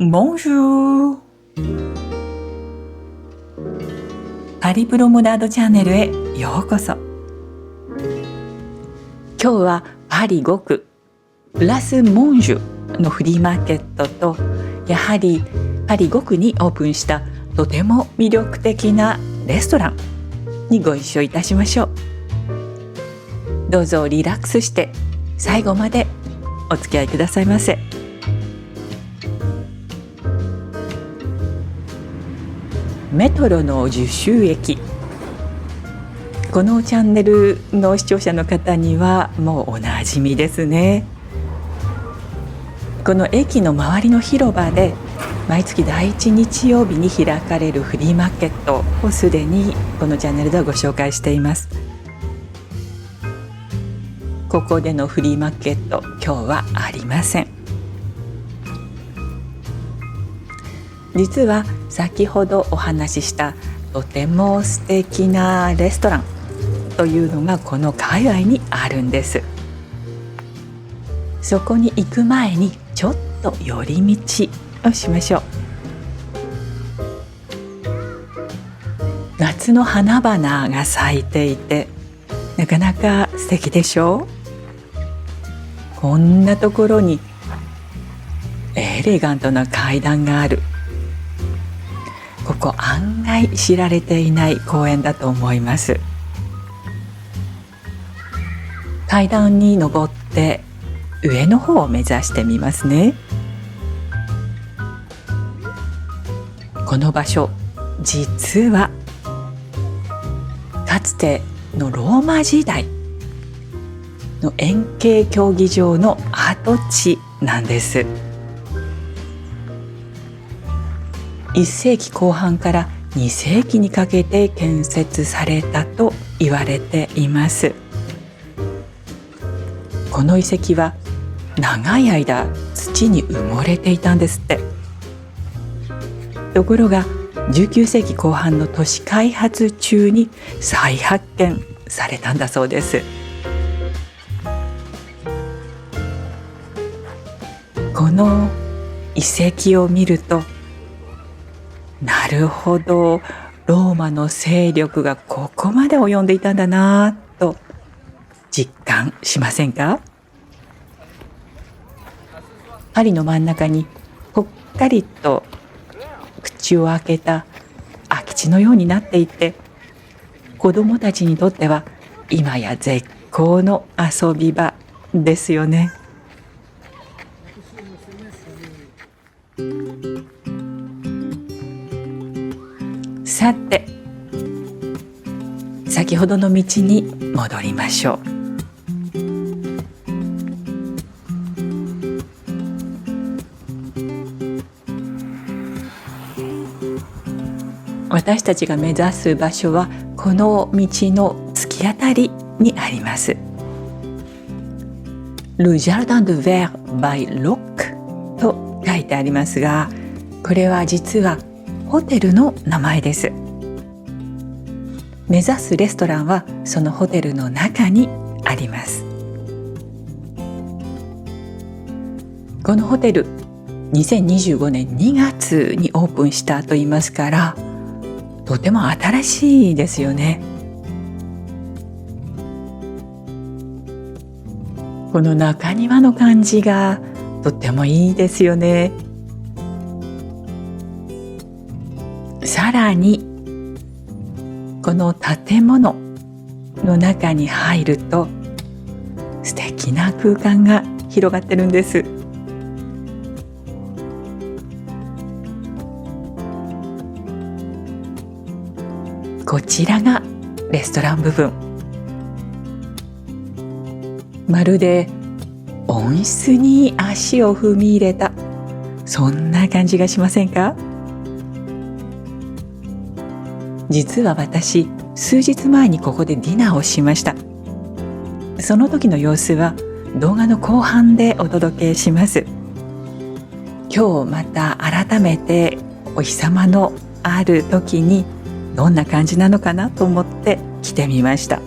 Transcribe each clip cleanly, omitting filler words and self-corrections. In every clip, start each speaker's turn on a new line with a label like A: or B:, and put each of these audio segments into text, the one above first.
A: Bonjour! パリプロムダードチャンネルへようこそ。今日はパリ5区プラスモンジュのフリーマーケットと、やはりパリ5区にオープンしたとても魅力的なレストランにご一緒いたしましょう。どうぞリラックスして最後までお付き合いくださいませ。メトロの樹州駅、このチャンネルの視聴者の方にはもうおなじみですね。この駅の周りの広場で毎月第1日曜日に開かれるフリーマーケットをすでにこのチャンネルではご紹介しています。ここでのフリーマーケット、今日はありません。実は先ほどお話ししたとても素敵なレストランというのがこの界隈にあるんです。そこに行く前にちょっと寄り道をしましょう。夏の花々が咲いていてなかなか素敵でしょう。こんなところにエレガントな階段がある。ここ案外知られていない公園だと思います。階段に登って上の方を目指してみますね。この場所、実はかつてのローマ時代の円形競技場の跡地なんです。1世紀後半から2世紀にかけて建設されたと言われています。この遺跡は長い間土に埋もれていたんですって。ところが19世紀後半の都市開発中に再発見されたんだそうです。この遺跡を見ると、なるほど、ローマの勢力がここまで及んでいたんだなと実感しませんか？パリの真ん中にぽっかりと口を開けた空き地のようになっていて、子どもたちにとっては今や絶好の遊び場ですよね。さて、先ほどの道に戻りましょう。私たちが目指す場所はこの道の突き当たりにあります。Le Jardin de Verre by Loc と書いてありますが、これは実はホテルの名前です。目指すレストランはそのホテルの中にあります。このホテル、2025年2月にオープンしたと言いますから、とても新しいですよね。この中庭の感じがとってもいいですよね。さらにこの建物の中に入ると素敵な空間が広がってるんです。こちらがレストラン部分。まるで温室に足を踏み入れた、そんな感じがしませんか？実は私、数日前にここでディナーをしました。その時の様子は動画の後半でお届けします。今日また改めてお日様のある時にどんな感じなのかなと思って来てみました。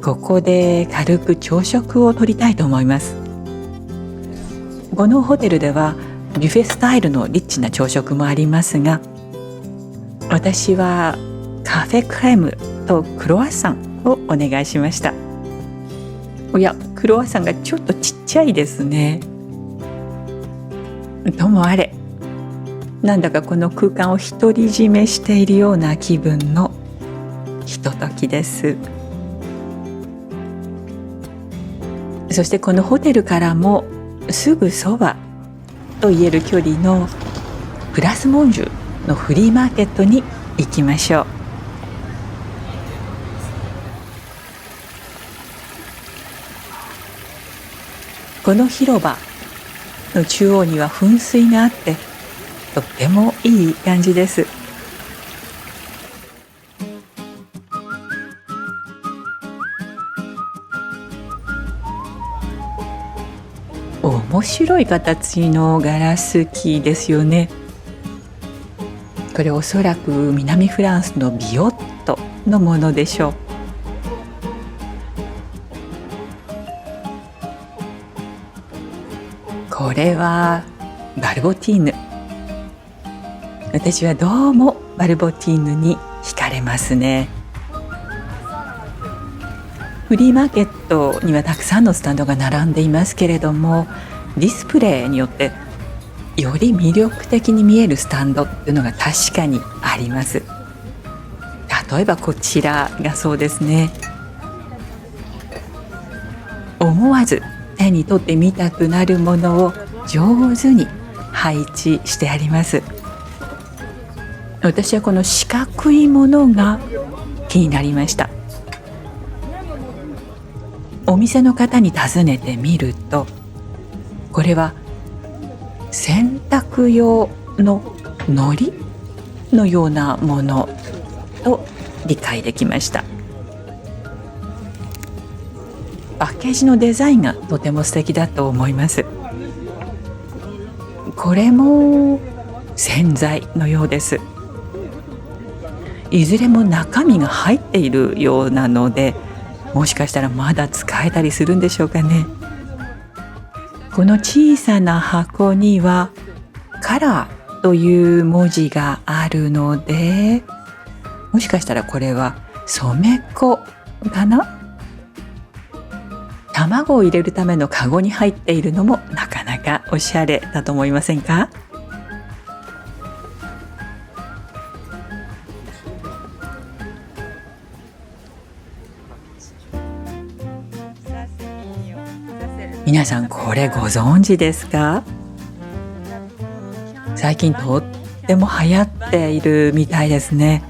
A: ここで軽く朝食をとりたいと思います。このホテルではビュッフェスタイルのリッチな朝食もありますが、私はカフェクレームとクロワッサンをお願いしました。おや、クロワッサンがちょっとちっちゃいですね。ともあれ、なんだかこの空間を独り占めしているような気分のひとときです。そしてこのホテルからもすぐそばと言える距離のプラスモンジュのフリーマーケットに行きましょう。この広場の中央には噴水があって、とってもいい感じです。面白い形のガラス器ですよね。これおそらく南フランスのビオットのものでしょう。これはバルボティーヌ。私はどうもバルボティーヌに惹かれますね。フリーマーケットにはたくさんのスタンドが並んでいますけれども、ディスプレイによってより魅力的に見えるスタンドっていうのが確かにあります。例えばこちらがそうですね。思わず手に取ってみたくなるものを上手に配置してあります。私はこの四角いものが気になりました。お店の方に尋ねてみると、これは洗濯用の糊のようなものと理解できました。パッケージのデザインがとても素敵だと思います。これも洗剤のようです。いずれも中身が入っているようなので、もしかしたらまだ使えたりするんでしょうかね。この小さな箱にはカラーという文字があるので、もしかしたらこれは染め粉かな。卵を入れるためのカゴに入っているのもなかなかおしゃれだと思いませんか？皆さんこれご存知ですか？最近とっても流行っているみたいですね。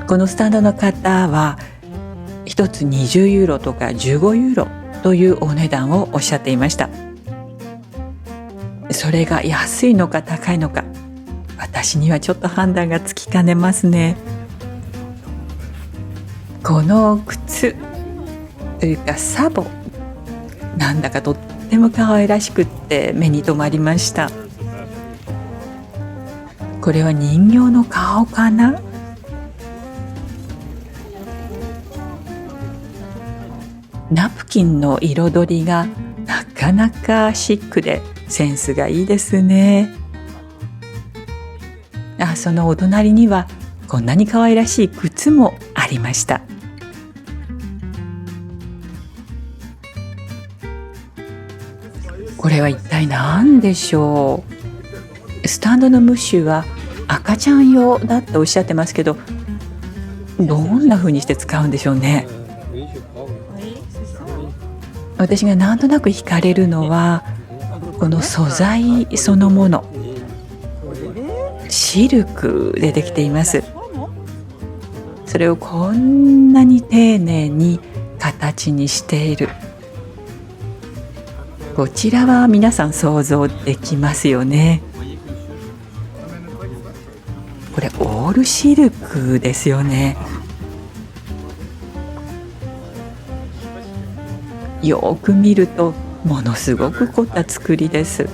A: このスタンドの方は1つ20ユーロとか15ユーロというお値段をおっしゃっていました。それが安いのか高いのか、私にはちょっと判断がつきかねますね。この靴というかサボ、なんだかとっても可愛らしくって目に留まりました。これは人形の顔かな。ナプキンの彩りがなかなかシックでセンスがいいですね。そのお隣にはこんなに可愛らしい靴もありました。これは一体何でしょう。スタンドのムッシュは赤ちゃん用だっておっしゃってますけど、どんな風にして使うんでしょうね。私がなんとなく惹かれるのはこの素材そのもの、シルクでできています。それをこんなに丁寧に形にしている、こちらは皆さん想像できますよね。これオールシルクですよね。よく見るとものすごく凝った作りです。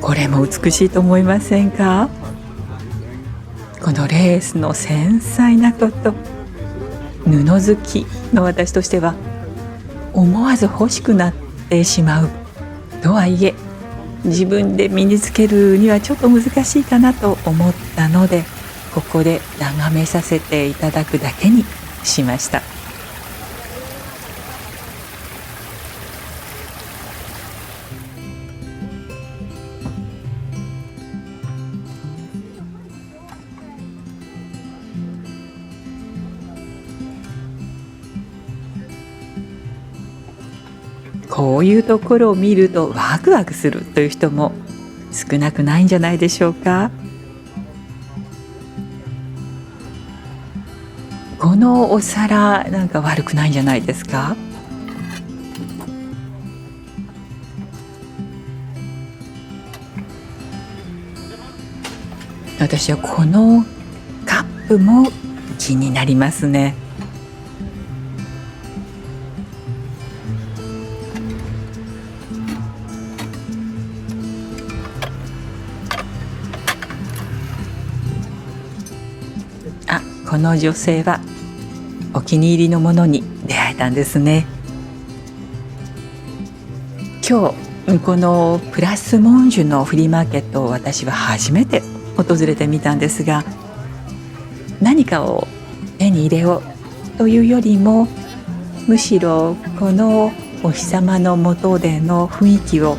A: これも美しいと思いませんか？このレースの繊細なこと、布好きの私としては思わず欲しくなってしまう。とはいえ自分で身につけるにはちょっと難しいかなと思ったので、ここで眺めさせていただくだけにしました。こういうところを見るとワクワクするという人も少なくないんじゃないでしょうか。このお皿なんか悪くないんじゃないですか。私はこのカップも気になりますね。この女性はお気に入りのものに出会えたんですね。今日このプラスモンジュのフリーマーケットを私は初めて訪れてみたんですが、何かを手に入れようというよりも、むしろこのお日様の下での雰囲気を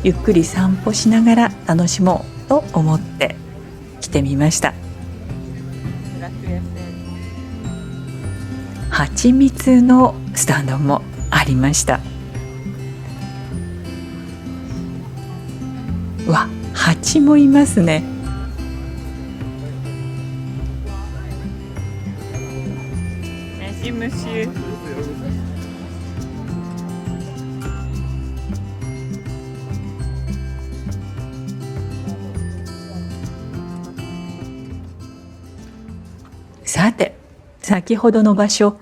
A: ゆっくり散歩しながら楽しもうと思って来てみました。蜂蜜のスタンドもありました。わ、蜂もいますね。さて、先ほどの場所、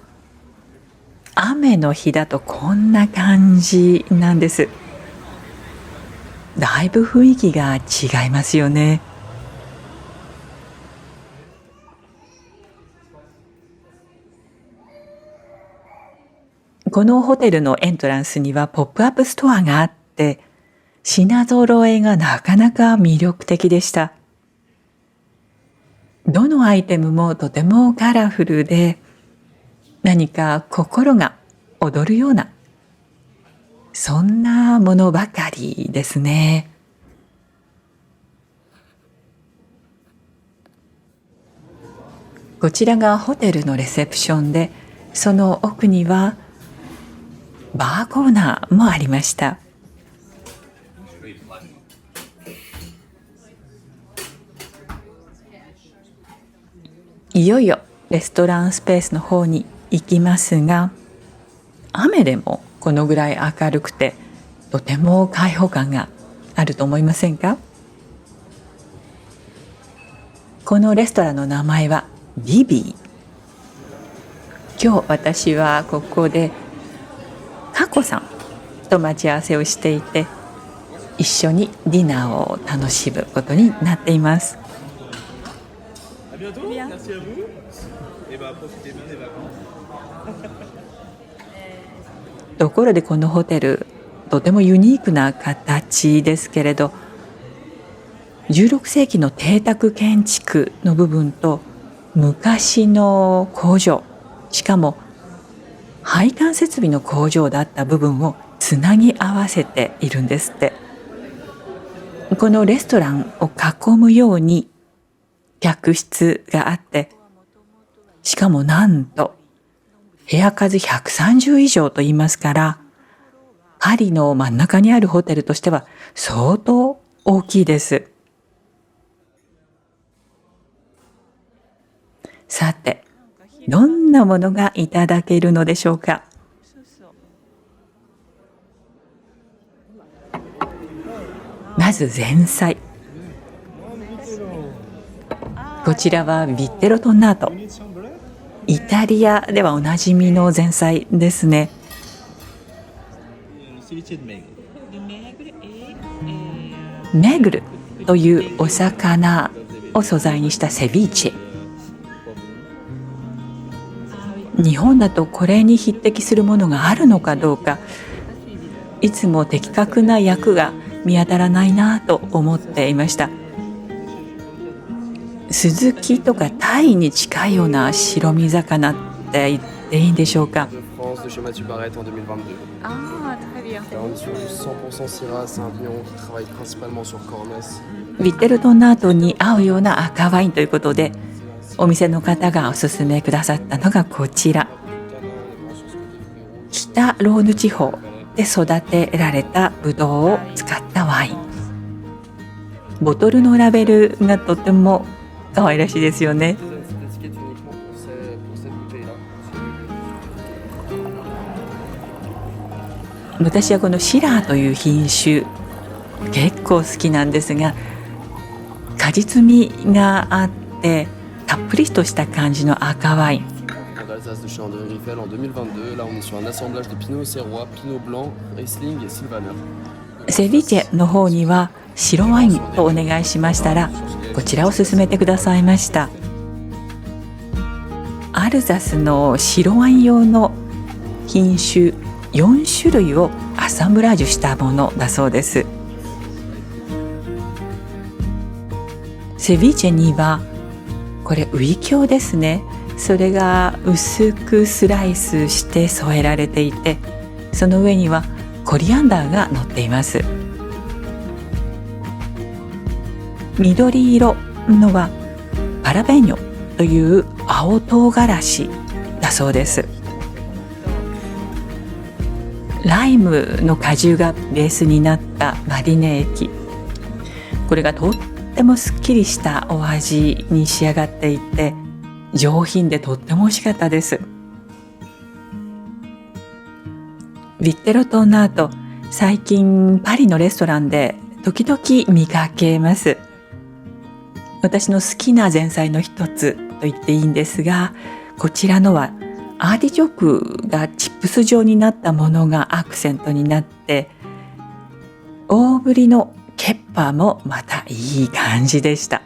A: 雨の日だとこんな感じなんです。だいぶ雰囲気が違いますよね。このホテルのエントランスにはポップアップストアがあって、品揃えがなかなか魅力的でした。どのアイテムもとてもカラフルで、何か心が躍るような、そんなものばかりですね。こちらがホテルのレセプションで、その奥にはバーコーナーもありました。いよいよレストランスペースの方に行きますが、雨でもこのぐらい明るくてとても開放感があると思いませんか。このレストランの名前はビビー。今日私はここでカコさんと待ち合わせをしていて、一緒にディナーを楽しむことになっています。ところでこのホテル、とてもユニークな形ですけれど、16世紀の邸宅建築の部分と昔の工場、しかも配管設備の工場だった部分をつなぎ合わせているんですって。このレストランを囲むように客室があって、しかもなんと部屋数130以上と言いますから、パリの真ん中にあるホテルとしては相当大きいです。さて、どんなものがいただけるのでしょうか。まず前菜。こちらはビッテロトンナート。イタリアではおなじみの前菜ですね。メグルというお魚を素材にしたセビーチェ。日本だとこれに匹敵するものがあるのかどうか、いつも的確な訳が見当たらないなと思っていました。スズキとかタイに近いような白身魚って言っていいんでしょうか。ビッテルトンナートに合うような赤ワインということで、お店の方がおすすめくださったのがこちら。北ローヌ地方で育てられたブドウを使ったワイン。ボトルのラベルがとても可愛らしいですよね。私はこのシラーという品種結構好きなんですが、果実味があってたっぷりとした感じの赤ワイン。セビチェの方には白ワインとお願いしましたら、こちらを勧めてくださいました。アルザスの白ワイン用の品種4種類をアサンブラージュしたものだそうです。セビチェにはこれウイキョウですね。それが薄くスライスして添えられていて、その上にはコリアンダーが乗っています。緑色のはパラベニョという青唐辛子だそうです。ライムの果汁がベースになったマリネ液、これがとってもすっきりしたお味に仕上がっていて、上品でとっても美味しかったです。ビッテロトンナート、最近パリのレストランで時々見かけます。私の好きな前菜の一つと言っていいんですが、こちらのはアーティチョークがチップス状になったものがアクセントになって、大ぶりのケッパーもまたいい感じでした。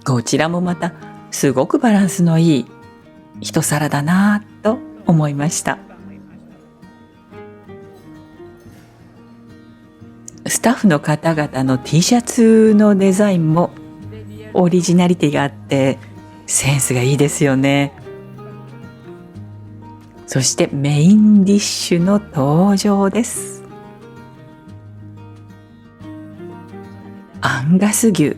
A: こちらもまたすごくバランスのいい一皿だなぁと思いました。スタッフの方々の T シャツのデザインもオリジナリティがあってセンスがいいですよね。そしてメインディッシュの登場です。アンガス牛、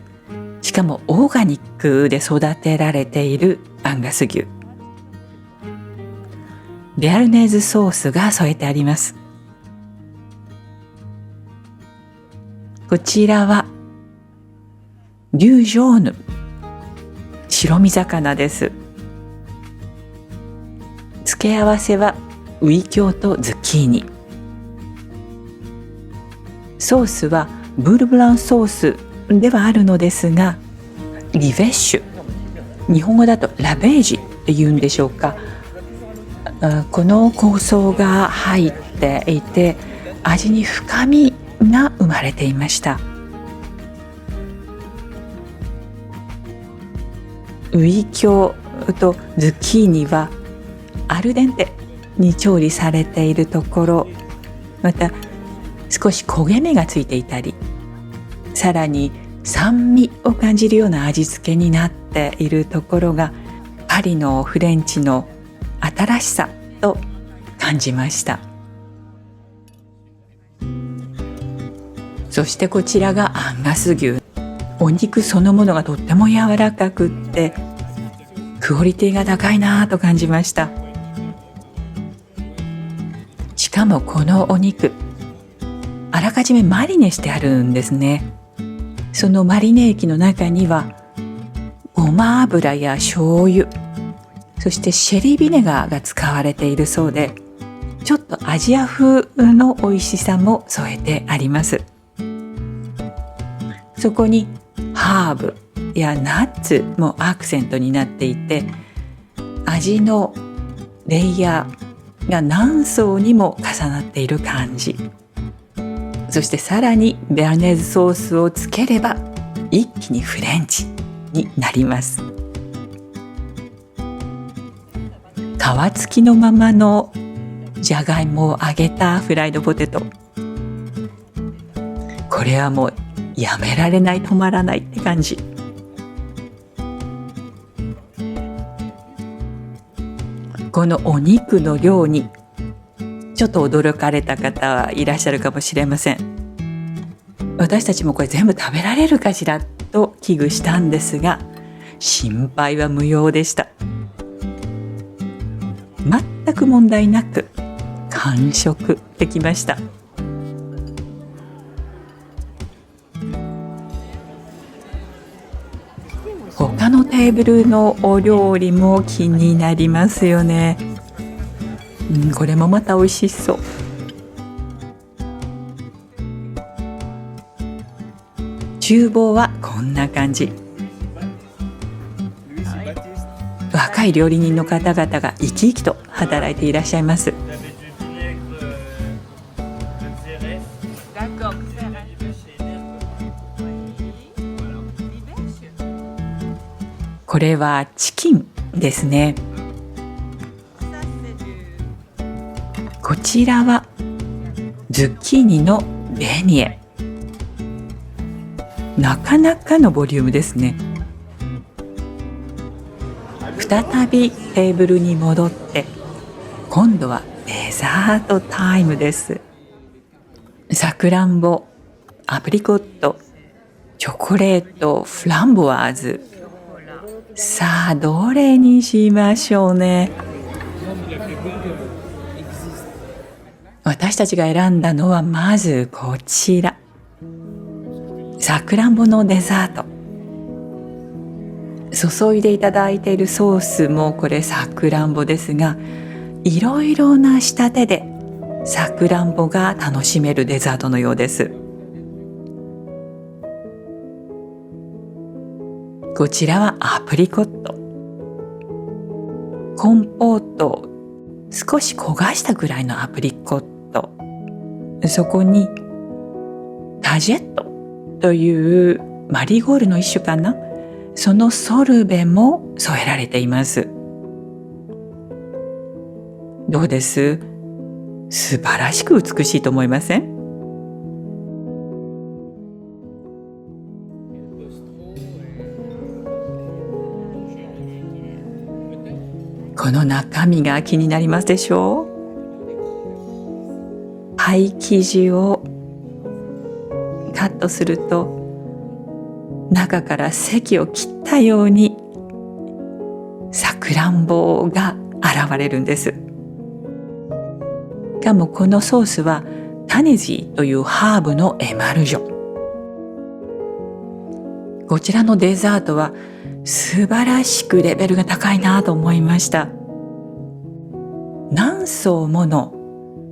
A: しかもオーガニックで育てられているアンガス牛。ベアルネーズソースが添えてあります。こちらはリュージョーヌ、白身魚です。付け合わせはウイキョウとズッキーニ。ソースはブールブランソースではあるのですが、リベッシュ、日本語だとラベージっていうんでしょうか。この香草が入っていて、味に深みが生まれていました。ウイキョウとズッキーニはアルデンテに調理されているところ、また少し焦げ目がついていたり、さらに酸味を感じるような味付けになっているところがパリのフレンチの新しさと感じました。そしてこちらがアンガス牛。お肉そのものがとっても柔らかくってクオリティが高いなと感じました。しかもこのお肉、あらかじめマリネしてあるんですね。そのマリネ液の中にはごま油や醤油、そしてシェリービネガーが使われているそうで、ちょっとアジア風の美味しさも添えてあります。そこにハーブやナッツもアクセントになっていて、味のレイヤーが何層にも重なっている感じ。そしてさらにベアーネーズソースをつければ一気にフレンチになります。皮付きのままのじゃがいもを揚げたフライドポテト、これはもうやめられない、止まらないって感じ。このお肉の量にちょっと驚かれた方はいらっしゃるかもしれません。私たちもこれ全部食べられるかしらと危惧したんですが、心配は無用でした。全く問題なく完食できました。他のテーブルのお料理も気になりますよね。これもまた美味しそう。厨房はこんな感じ。若い料理人の方々が生き生きと働いていらっしゃいます。これはチキンですね。こちらはズッキーニのベーニエ。なかなかのボリュームですね。再びテーブルに戻って、今度はデザートタイムです。さくらんぼ、アプリコット、チョコレート、フランボワーズ。さあ、どれにしましょうね。私たちが選んだのはまずこちら。さくらんぼのデザート。注いでいただいているソースもこれさくらんぼですが、いろいろな仕立てでさくらんぼが楽しめるデザートのようです。こちらはアプリコット。コンポートを少し焦がしたぐらいのアプリコット。そこにタジェットというマリーゴールの一種かな。そのソルベも添えられています。どうです？素晴らしく美しいと思いません？この中身が気になりますでしょう？パイ生地をカットすると中から堰を切ったようにさくらんぼが現れるんです。しかもこのソースはタネジーというハーブのエマルジョ。こちらのデザートは素晴らしくレベルが高いなと思いました。何層もの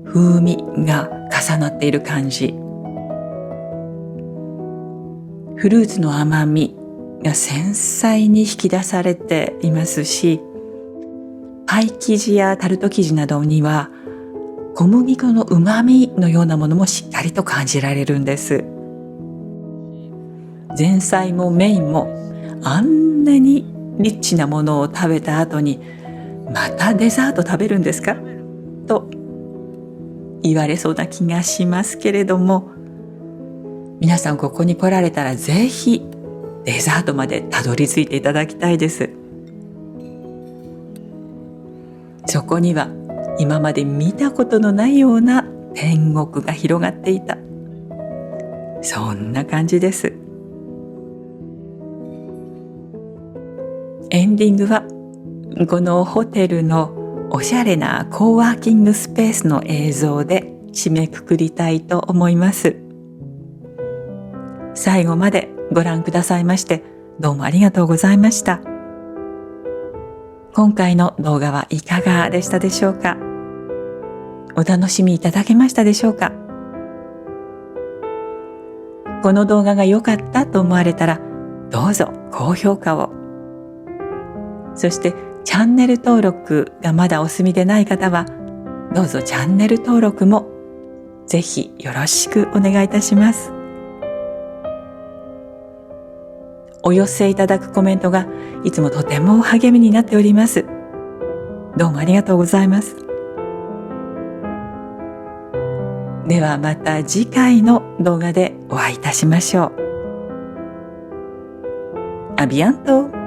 A: 風味が重なっている感じ。フルーツの甘みが繊細に引き出されていますし、パイ生地やタルト生地などには小麦粉の旨味のようなものもしっかりと感じられるんです。前菜もメインもあんなにリッチなものを食べた後にまたデザート食べるんですかと言われそうな気がしますけれども、皆さんここに来られたらぜひデザートまでたどり着いていただきたいです。そこには今まで見たことのないような天国が広がっていた、そんな感じです。エンディングはこのホテルのおしゃれなコーワーキングスペースの映像で締めくくりたいと思います。最後までご覧くださいましてどうもありがとうございました。今回の動画はいかがでしたでしょうか？お楽しみいただけましたでしょうか？この動画が良かったと思われたらどうぞ高評価を、そしてチャンネル登録がまだお済みでない方はどうぞチャンネル登録もぜひよろしくお願いいたします。お寄せいただくコメントがいつもとても励みになっております。どうもありがとうございます。ではまた次回の動画でお会いいたしましょう。アビアント。